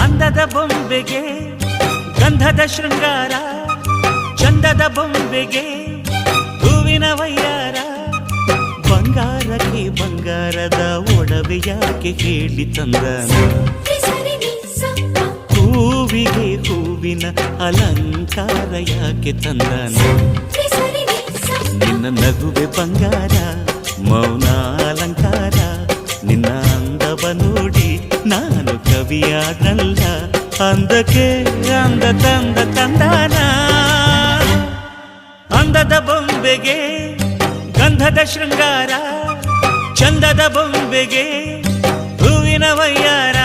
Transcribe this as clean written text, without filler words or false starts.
ಅಂದದ ಬೊಂಬೆಗೆ ಗಂಧದ ಶೃಂಗಾರ, ಚಂದದ ಬೊಂಬೆಗೆ ಹೂವಿನ ವಯ್ಯಾರ. ಬಂಗಾರಕ್ಕೆ ಬಂಗಾರದ ಒಡವೆ ಯಾಕೆ ಹೇಳಿ ತಂದನ, ಹೂವಿಗೆ ಹೂವಿನ ಅಲಂಕಾರ ಯಾಕೆ ತಂದನ. ನಿನ್ನ ನಗುವೆ ಬಂಗಾರ, ಮೌನ ಅಲಂಕಾರ, ನಿನ್ನ ಅಂದವ ನೋಡಿ ನಾನು ಕವಿಯಾದಲ್ಲ. ಅಂದಕ್ಕೆ ಅಂದ ತಂದ ತಂದಾನ. ಅಂದದ ಬೊಂಬೆಗೆ ಗಂಧದ ಶೃಂಗಾರ, ಚಂದದ ಬೊಂಬೆಗೆ ಹೂವಿನ ವಯ್ಯಾರ.